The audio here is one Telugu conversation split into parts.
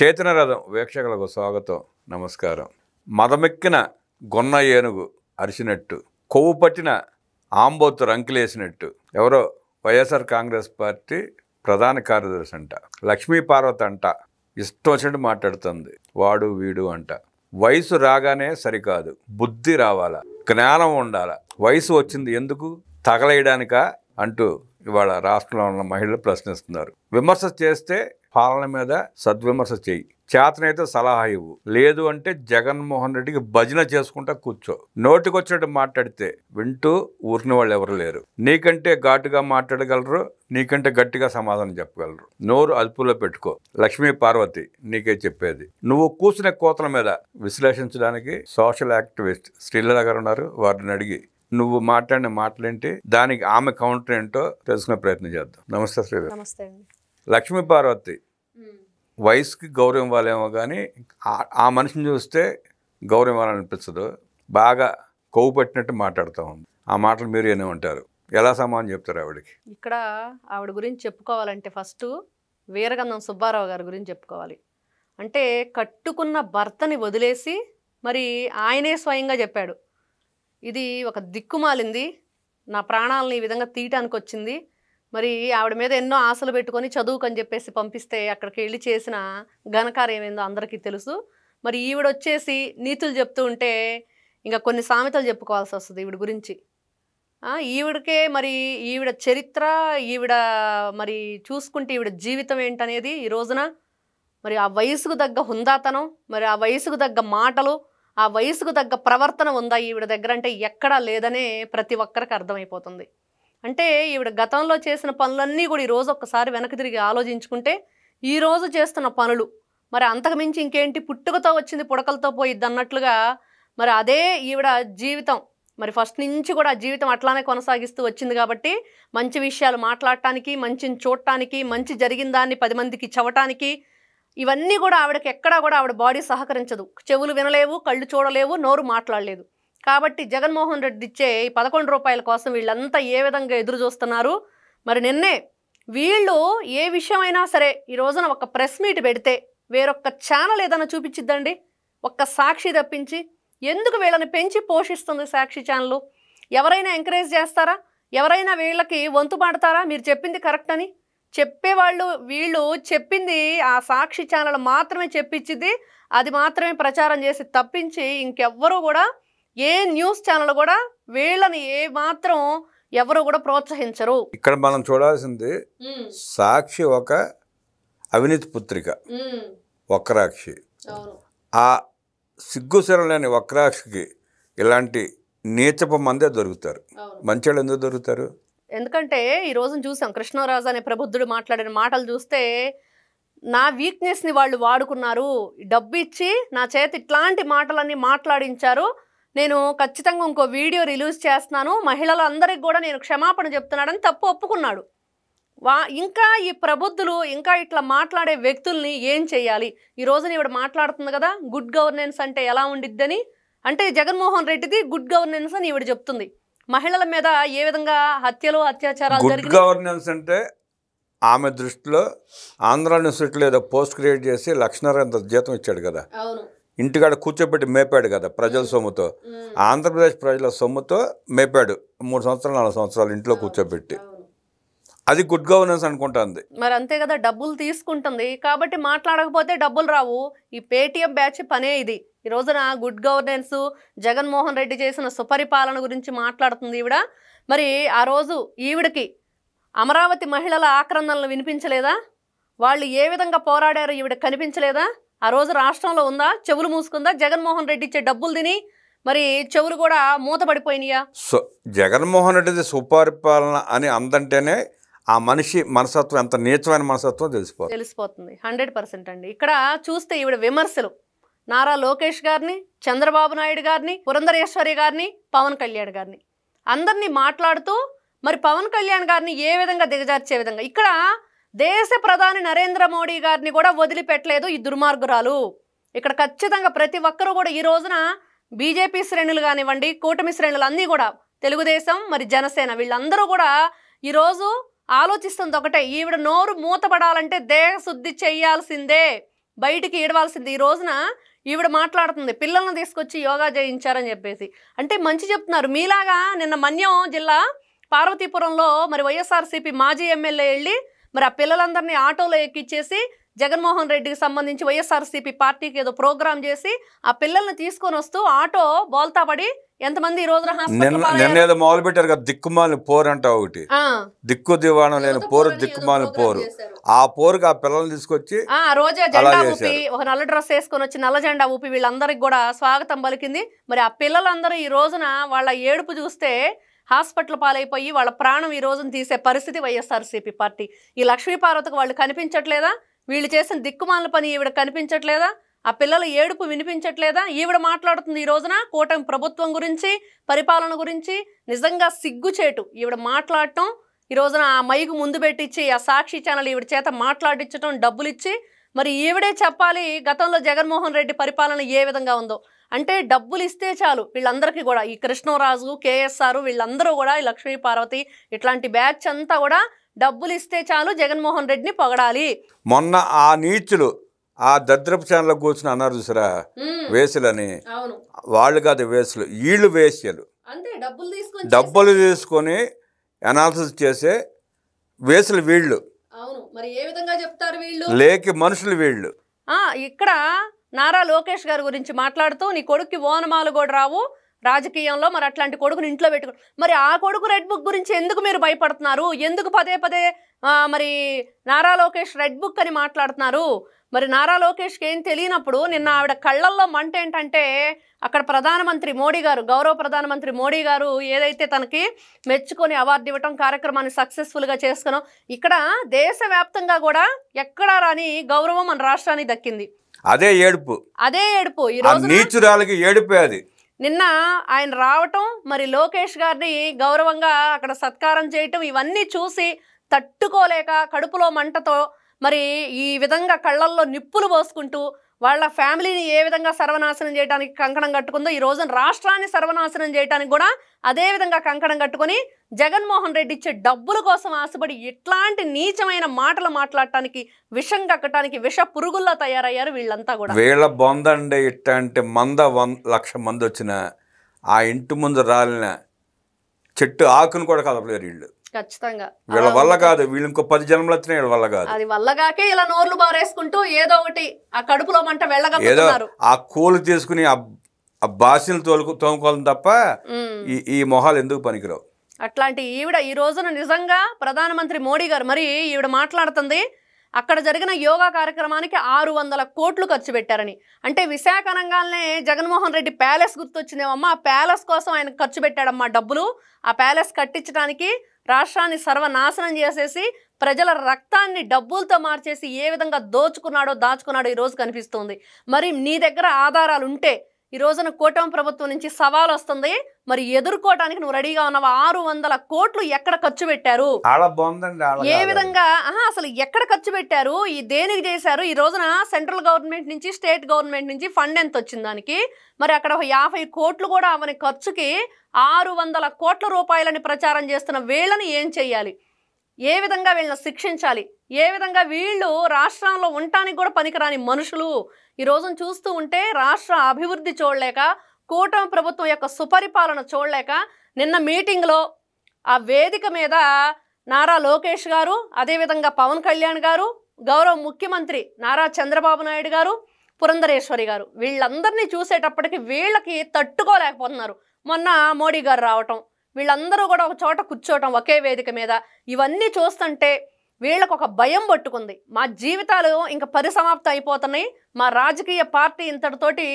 చైతన్య రథం వీక్షకులకు స్వాగతం, నమస్కారం. మదమెక్కిన గొన్న ఏనుగు అరిచినట్టు, కొవ్వు పట్టిన ఆంబోతు రంకిలేసినట్టు ఎవరో వైఎస్ఆర్ కాంగ్రెస్ పార్టీ ప్రధాన కార్యదర్శి అంట లక్ష్మీ పార్వతి అంట ఇష్టం వచ్చినట్టు మాట్లాడుతుంది. వాడు వీడు అంట. వయసు రాగానే సరికాదు, బుద్ధి రావాలా, జ్ఞానం ఉండాలా. వయసు వచ్చింది ఎందుకు, తగలేయడానికా అంటూ ఇవాళ రాష్ట్రంలో ఉన్న మహిళలు ప్రశ్నిస్తున్నారు. విమర్శ చేస్తే పాలన మీద సద్విమర్శ చేయి, చేతనైతే సలహా ఇవ్వు, లేదు అంటే జగన్మోహన్ రెడ్డికి భజన చేసుకుంటా కూర్చో. నోటికొచ్చినట్టు మాట్లాడితే వింటూ ఊరిన వాళ్ళు ఎవరు లేరు. నీకంటే ఘాటుగా మాట్లాడగలరు, నీకంటే గట్టిగా సమాధానం చెప్పగలరు. నోరు అదుపులో పెట్టుకో. లక్ష్మీ పార్వతి నీకే చెప్పేది. నువ్వు కూర్చునే కోతల మీద విశ్లేషించడానికి సోషల్ యాక్టివిస్ట్ శ్రీలీల గారు ఉన్నారు. వారిని అడిగి నువ్వు మాట్లాడిన మాటలేంటి, దానికి ఆమె కౌంటర్ ఏంటో తెలుసుకునే ప్రయత్నం చేద్దాం. నమస్తే శ్రీలీల. నమస్తే అండి. లక్ష్మీ పార్వతి వయసుకి గౌరవం ఇవ్వాలేమో కానీ ఆ మనిషిని చూస్తే గౌరవం ఇవ్వాలనిపించదు. బాగా కొవ్వు పెట్టినట్టు మాట్లాడుతూ ఉంది. ఆ మాటలు మీరు ఏమంటారు, ఎలా సమాధానం చెప్తారు ఆవిడకి? ఇక్కడ ఆవిడ గురించి చెప్పుకోవాలంటే ఫస్ట్ వీరగంధం సుబ్బారావు గారి గురించి చెప్పుకోవాలి. అంటే కట్టుకున్న భర్తని వదిలేసి మరి ఆయనే స్వయంగా చెప్పాడు, ఇది ఒక దిక్కుమాలింది, నా ప్రాణాలను ఈ విధంగా తీయటానికి వచ్చింది. మరి ఆవిడ మీద ఎన్నో ఆశలు పెట్టుకొని చదువుకని చెప్పేసి పంపిస్తే అక్కడికి వెళ్ళి చేసిన ఘనకార్యం ఏందో అందరికీ తెలుసు. మరి ఈవిడ వచ్చేసి నీతులు చెప్తూ ఉంటే ఇంకా కొన్ని సామెతలు చెప్పుకోవాల్సి వస్తుంది ఈవిడ గురించి. ఈవిడకే మరి ఈవిడ చరిత్ర, ఈవిడ మరి చూసుకుంటే ఈవిడ జీవితం ఏంటనేది ఈ రోజున మరి ఆ వయసుకు తగ్గ హుందాతనం, మరి ఆ వయసుకు తగ్గ మాటలు, ఆ వయసుకు తగ్గ ప్రవర్తన ఉందా ఈవిడ దగ్గర అంటే ఎక్కడా లేదనే ప్రతి ఒక్కరికి అర్థమైపోతుంది. అంటే ఈవిడ గతంలో చేసిన పనులన్నీ కూడా ఈరోజు ఒక్కసారి వెనక్కి తిరిగి ఆలోచించుకుంటే ఈరోజు చేస్తున్న పనులు మరి అంతకుమించి ఇంకేంటి, పుట్టుకతో వచ్చింది పుడకలతో పోయిద్ది అన్నట్లుగా మరి అదే ఈవిడ జీవితం. మరి ఫస్ట్ నుంచి కూడా జీవితం అట్లానే కొనసాగిస్తూ వచ్చింది కాబట్టి మంచి విషయాలు మాట్లాడటానికి, మంచిని చూడటానికి, మంచి జరిగిన దాన్ని 10 మందికి చెప్పటానికి ఇవన్నీ కూడా ఆవిడకి ఎక్కడా కూడా ఆవిడ బాడీ సహకరించదు. చెవులు వినలేవు, కళ్ళు చూడలేవు, నోరు మాట్లాడలేదు. కాబట్టి జగన్మోహన్ రెడ్డి ఇచ్చే ఈ 11 రూపాయల కోసం వీళ్ళంతా ఏ విధంగా ఎదురు చూస్తున్నారు. మరి నిన్నే వీళ్ళు ఏ విషయమైనా సరే ఈ రోజున ఒక ప్రెస్ మీట్ పెడితే వేరొక్క ఛానల్ ఏదైనా చూపించిద్దండి, ఒక్క సాక్షి తప్పించి. ఎందుకు వీళ్ళని పెంచి పోషిస్తుంది సాక్షి ఛానల్? ఎవరైనా ఎంకరేజ్ చేస్తారా? ఎవరైనా వీళ్ళకి వంతు పాడతారా మీరు చెప్పింది కరెక్ట్ అని? చెప్పేవాళ్ళు వీళ్ళు చెప్పింది ఆ సాక్షి ఛానల్ మాత్రమే చెప్పించింది, అది మాత్రమే ప్రచారం చేసి తప్పించి ఇంకెవ్వరూ కూడా ఏ న్యూస్ ఛానల్ కూడా వీళ్ళని ఏ మాత్రం ఎవరు కూడా ప్రోత్సహించరు. ఇక్కడ మనం చూడాల్సింది సాక్షి ఒక అవినీతి పుత్రిక, వక్రాక్షి. ఆ సిగ్గుశరం లేని వక్రాక్షికి ఇలాంటి నీచపు మందే దొరుకుతారు. మంచివాళ్ళు ఎందుకు దొరుకుతారు? ఎందుకంటే ఈ రోజున చూసాం కృష్ణరాజు అనే ప్రబుద్ధుడు మాట్లాడిన మాటలు చూస్తే నా వీక్నెస్ని వాళ్ళు వాడుకున్నారు, డబ్బు ఇచ్చి నా చేతి ఇట్లాంటి మాటలన్నీ మాట్లాడించారు, నేను ఖచ్చితంగా ఇంకో వీడియో రిలీజ్ చేస్తున్నాను, మహిళలందరికీ కూడా నేను క్షమాపణ చెప్తున్నాడని తప్పు ఒప్పుకున్నాడు. ఇంకా ఈ ప్రబుద్ధులు ఇంకా ఇట్లా మాట్లాడే వ్యక్తుల్ని ఏం చేయాలి? ఈ రోజున ఇవిడ మాట్లాడుతుంది కదా గుడ్ గవర్నెన్స్ అంటే ఎలా ఉండిద్దని. అంటే జగన్మోహన్ రెడ్డిది గుడ్ గవర్నెన్స్ అని ఈవిడ చెప్తుంది. మహిళల మీద ఏ విధంగా హత్యలు అత్యాచారాలు గుడ్ గవర్నెన్స్ అంటే ఆమె దృష్టిలో ఆంధ్ర యూనివర్సిటీలో ఏదో పోస్ట్ క్రియేట్ చేసి 1,00,000 జీతం ఇచ్చాడు కదా, ఇంటికాడ కూర్చోబెట్టి మేపాడు కదా ప్రజల సొమ్ముతో. ఆంధ్రప్రదేశ్ ప్రజల సొమ్ముతో మేపాడు 3 సంవత్సరాలు 4 సంవత్సరాలు ఇంట్లో కూర్చోబెట్టి. అది గుడ్ గవర్నెన్స్ అనుకుంటుంది. మరి అంతే కదా, డబ్బులు తీసుకుంటుంది కాబట్టి మాట్లాడకపోతే డబ్బులు రావు. ఈ పేటీఎం బ్యాచ్ పనే ఇది. ఈ రోజున గుడ్ గవర్నెన్స్, జగన్మోహన్ రెడ్డి చేసిన సుపరిపాలన గురించి మాట్లాడుతుంది ఈవిడ. మరి ఆ రోజు ఈవిడకి అమరావతి మహిళల ఆక్రందనలు వినిపించలేదా? వాళ్ళు ఏ విధంగా పోరాడారో ఈవిడ కనిపించలేదా? ఆ రోజు రాష్ట్రంలో ఉందా? చెవులు మూసుకుందా? జగన్మోహన్ రెడ్డి ఇచ్చే డబ్బులు తిని మరి చెవులు కూడా మూతపడిపోయినాయా? జగన్మోహన్ రెడ్డిది సుపరిపాలన అని అందంటేనే ఆ మనిషి మనస్తత్వం ఎంత నీచమైన మనస్తత్వం తెలిసిపోతుంది. 100% అండి. ఇక్కడ చూస్తే ఈవిడ విమర్శలు నారా లోకేష్ గారిని, చంద్రబాబు నాయుడు గారిని, పురంధరేశ్వరి గారిని, పవన్ కళ్యాణ్ గారిని అందరినీ మాట్లాడుతూ మరి పవన్ కళ్యాణ్ గారిని ఏ విధంగా దిగజార్చే విధంగా ఇక్కడ దేశ ప్రధాని నరేంద్ర మోడీ గారిని కూడా వదిలిపెట్టలేదు ఈ దుర్మార్గురాలు. ఇక్కడ ఖచ్చితంగా ప్రతి ఒక్కరూ కూడా ఈ రోజున బీజేపీ శ్రేణులు కానివ్వండి, కూటమి శ్రేణులు అన్నీ కూడా, తెలుగుదేశం మరి జనసేన వీళ్ళందరూ కూడా ఈరోజు ఆలోచిస్తుంది ఒకటే, ఈవిడ నోరు మూతపడాలంటే దేహశుద్ధి చెయ్యాల్సిందే. బయటికి ఈడవాల్సింది. ఈ రోజున ఈవిడ మాట్లాడుతుంది పిల్లల్ని తీసుకొచ్చి యోగా చేయించారని చెప్పేసి. అంటే మంచి చెప్తున్నారు. మీలాగా నిన్న మన్యం జిల్లా పార్వతీపురంలో మరి వైఎస్ఆర్సీపీ మాజీ ఎమ్మెల్యే వెళ్ళి మరి ఆ పిల్లలందరినీ ఆటోలో ఎక్కిచ్చేసి జగన్మోహన్ రెడ్డికి సంబంధించి వైఎస్ఆర్సీపీ పార్టీకి ఏదో ప్రోగ్రాం చేసి ఆ పిల్లల్ని తీసుకొని వస్తూ ఆటో బోల్తా పడి ఎంతమంది ఈ రోజున నిన్న ఏదో మొదలు పెట్టారు కదా, దిక్కుమాలిన పోరు అంట ఒకటి, దిక్కు దివాణం లేని పోరు, దిక్కుమాలిన పోరు. ఆ పోరుకి ఆ పిల్లల్ని తీసుకొచ్చి రోజా జెండా ఊపి ఒక నల్ల డ్రెస్ వేసుకొని వచ్చి నల్ల జెండా ఊపి వీళ్ళందరికి కూడా స్వాగతం పలికింది. మరి ఆ పిల్లలందరూ ఈ రోజున వాళ్ళ ఏడుపు చూస్తే హాస్పిటల్ పాలైపోయి వాళ్ళ ప్రాణం ఈ రోజున తీసే పరిస్థితి వైఎస్ఆర్సీపీ పార్టీ. ఈ లక్ష్మీపార్వతికి వాళ్ళు కనిపించట్లేదా? వీళ్ళు చేసిన దిక్కుమాల పని ఈవిడ కనిపించట్లేదా? ఆ పిల్లల ఏడుపు వినిపించట్లేదా? ఈవిడ మాట్లాడుతుంది ఈ రోజున కూటమి ప్రభుత్వం గురించి, పరిపాలన గురించి. నిజంగా సిగ్గుచేటు ఈవిడ మాట్లాడటం. ఈ రోజున ఆ మైకు ముందు పెట్టించి ఆ సాక్షి ఛానల్ ఈవిడ చేత మాట్లాడించడం, డబ్బులు ఇచ్చి. మరి ఈవిడే చెప్పాలి గతంలో జగన్మోహన్ రెడ్డి పరిపాలన ఏ విధంగా ఉందో. అంటే డబ్బులు ఇస్తే చాలు వీళ్ళందరికీ కూడా, ఈ కృష్ణరాజు, కేఎస్ఆర్ వీళ్ళందరూ కూడా, ఈ లక్ష్మీ పార్వతి ఇట్లాంటి బ్యాచ్ అంతా కూడా డబ్బులు ఇస్తే చాలు జగన్మోహన్ రెడ్డిని పొగడాలి. మొన్న ఆ నీచులు ఆ దరిద్రపు ఛానల్ కూర్చుని అన్నారు చూసారా, వేసులని. వాళ్ళు కాదు వేసులు, వీళ్ళు వేశ్యలు. డబ్బులు తీసుకొని అనాలిసిస్ చేసే వేసులు వీళ్ళు. మరి ఏ విధంగా చెప్తారు వీళ్ళు? లేకి మనుషులు వీళ్ళు. ఇక్కడ నారా లోకేష్ గారి గురించి మాట్లాడుతూ నీ కొడుక్కి ఓనమాలు కూడా రావు రాజకీయంలో, మరి అట్లాంటి కొడుకుని ఇంట్లో పెట్టుకుని, మరి ఆ కొడుకు రెడ్ బుక్ గురించి ఎందుకు మీరు భయపడుతున్నారు? ఎందుకు పదే పదే మరి నారా లోకేష్ రెడ్ బుక్ అని మాట్లాడుతున్నారు? మరి నారా లోకేష్కి ఏం తెలియనప్పుడు నిన్న ఆవిడ కళ్ళల్లో మంట ఏంటంటే, అక్కడ ప్రధానమంత్రి మోడీ గారు, గౌరవ ప్రధానమంత్రి మోడీ గారు ఏదైతే తనకి మెచ్చుకొని అవార్డు ఇవ్వటం కార్యక్రమాన్ని సక్సెస్ఫుల్గా చేసుకున్నాం, ఇక్కడ దేశవ్యాప్తంగా కూడా ఎక్కడా రాని గౌరవం మన రాష్ట్రానికి దక్కింది. అదే ఏడుపు, అదే ఏడుపు. ఈ రోజు నీచురాలకి ఏడుపే అది. నిన్న ఆయన రావటం, మరి లోకేష్ గారిని గౌరవంగా అక్కడ సత్కారం చేయటం, ఇవన్నీ చూసి తట్టుకోలేక కడుపులో మంటతో మరి ఈ విధంగా కళ్ళల్లో నిప్పులు పోసుకుంటూ వాళ్ళ ఫ్యామిలీని ఏ విధంగా సర్వనాశనం చేయడానికి కంకణం కట్టుకుందో, ఈ రోజున రాష్ట్రాన్ని సర్వనాశనం చేయడానికి కూడా అదే విధంగా కంకణం కట్టుకొని జగన్మోహన్ రెడ్డి ఇచ్చే డబ్బుల కోసం ఆశపడి ఇట్లాంటి నీచమైన మాటలు మాట్లాడటానికి, విషం కక్కటానికి విష పురుగుల్లో తయారయ్యారు వీళ్ళంతా కూడా. వీళ్ళ బొందండి ఇట్లాంటి 100,00,000 మంది వచ్చిన ఆ ఇంటి ముందు రాలిన చెట్టు ఆకును కూడా కదపలేరు వీళ్ళు. ఖచ్చితంగా వీళ్ళ వల్ల కాదు, వీళ్ళు ఇంకో 10 జన్మలు వచ్చినా వీళ్ళ వల్ల కాదు. అది వల్లగాకే ఇలా నోర్లు బారేసుకుంటూ ఏదో ఒకటి ఆ కడుపులో మంట వెళ్ళగలుగుతున్నారు. ఆ కూలు తీసుకుని ఆ బాసిలు తోముకోవాలి తప్ప ఈ మొహాలు ఎందుకు పనికిరావు. అట్లాంటి ఈవిడ ఈ రోజున నిజంగా ప్రధానమంత్రి మోడీ గారు, మరి ఈవిడ మాట్లాడుతుంది అక్కడ జరిగిన యోగా కార్యక్రమానికి 600 కోట్లు ఖర్చు పెట్టారని. అంటే విశాఖ రంగాలనే జగన్మోహన్ రెడ్డి ప్యాలెస్ గుర్తొచ్చిందేమమ్మా, ఆ ప్యాలెస్ కోసం ఆయన ఖర్చు పెట్టాడమ్మా డబ్బులు. ఆ ప్యాలెస్ కట్టించడానికి రాష్ట్రాన్ని సర్వనాశనం చేసేసి ప్రజల రక్తాన్ని డబ్బులతో మార్చేసి ఏ విధంగా దాచుకున్నాడో ఈరోజు కనిపిస్తుంది. మరి నీ దగ్గర ఆధారాలు ఉంటే ఈ రోజున కూటమి ప్రభుత్వం నుంచి సవాల్ వస్తుంది, మరి ఎదుర్కోవటానికి నువ్వు రెడీగా ఉన్నావు. 600 కోట్లు ఎక్కడ ఖర్చు పెట్టారు? ఏ విధంగా అసలు ఎక్కడ ఖర్చు పెట్టారు? ఈ దేనికి చేశారు? ఈ రోజున సెంట్రల్ గవర్నమెంట్ నుంచి, స్టేట్ గవర్నమెంట్ నుంచి ఫండ్ ఎంత వచ్చింది దానికి? మరి అక్కడ 50 కోట్లు కూడా అవని ఖర్చుకి 600 కోట్ల రూపాయలని ప్రచారం చేస్తున్న వీళ్ళని ఏం చెయ్యాలి? ఏ విధంగా వీళ్ళని శిక్షించాలి? ఏ విధంగా వీళ్ళు రాష్ట్రంలో ఉండటానికి కూడా పనికిరాని మనుషులు. ఈ రోజును చూస్తూ ఉంటే రాష్ట్ర అభివృద్ధి చూడలేక, కూటమి ప్రభుత్వం యొక్క సుపరిపాలన చూడలేక, నిన్న మీటింగ్లో ఆ వేదిక మీద నారా లోకేష్ గారు, అదేవిధంగా పవన్ కళ్యాణ్ గారు, గౌరవ ముఖ్యమంత్రి నారా చంద్రబాబు నాయుడు గారు, పురంధరేశ్వరి గారు, వీళ్ళందరినీ చూసేటప్పటికి వీళ్ళకి తట్టుకోలేకపోతున్నారు. మొన్న మోడీ గారు రావటం, వీళ్ళందరూ కూడా ఒక చోట కూర్చోవటం ఒకే వేదిక మీద, ఇవన్నీ చూస్తుంటే వీళ్ళకు ఒక భయం పట్టుకుంది. మా జీవితాలు ఇంకా పరిసమాప్తం అయిపోతున్నాయి, మా రాజకీయ పార్టీ ఇంతటితోటి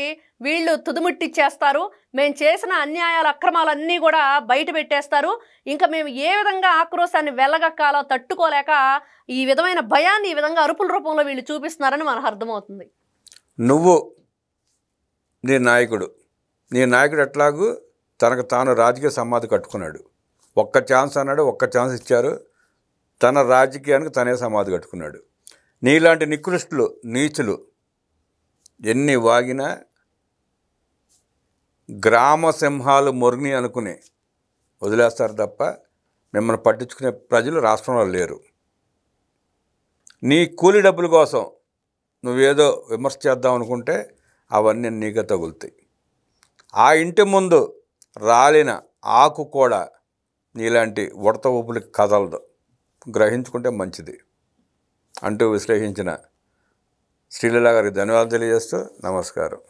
వీళ్ళు తుదుముట్టిచ్చేస్తారు, మేము చేసిన అన్యాయాల అక్రమాలన్నీ కూడా బయట పెట్టేస్తారు, ఇంకా మేము ఏ విధంగా ఆక్రోశాన్ని వెళ్ళగక్కాలో తట్టుకోలేక ఈ విధమైన భయాన్ని ఈ విధంగా అరుపుల రూపంలో వీళ్ళు చూపిస్తున్నారని మనకు అర్థమవుతుంది. నువ్వు నీ నాయకుడు ఎట్లాగూ తనకు తాను రాజకీయ సమాధి కట్టుకున్నాడు. ఒక్క ఛాన్స్ అన్నాడు, ఒక్క ఛాన్స్ ఇచ్చారు, తన రాజకీయానికి తనే సమాధి కట్టుకున్నాడు. నీలాంటి నికృష్టులు, నీచులు ఎన్ని వాగినా గ్రామ సింహాలు మొరిని అనుకుని వదిలేస్తారు తప్ప మిమ్మల్ని పట్టించుకునే ప్రజలు రాష్ట్రంలో లేరు. నీ కూలి డబ్బుల కోసం నువ్వేదో విమర్శ చేద్దాం అనుకుంటే అవన్నీ నీకే తగులుతాయి. ఆ ఇంటి ముందు రాలిన ఆకు కూడా నీలాంటి ఉడత ఊపులకి కదలదు, గ్రహించుకుంటే మంచిది అంటూ విశ్లేషించిన శ్రీలీల గారికి ధన్యవాదాలు తెలియజేస్తూ నమస్కారం.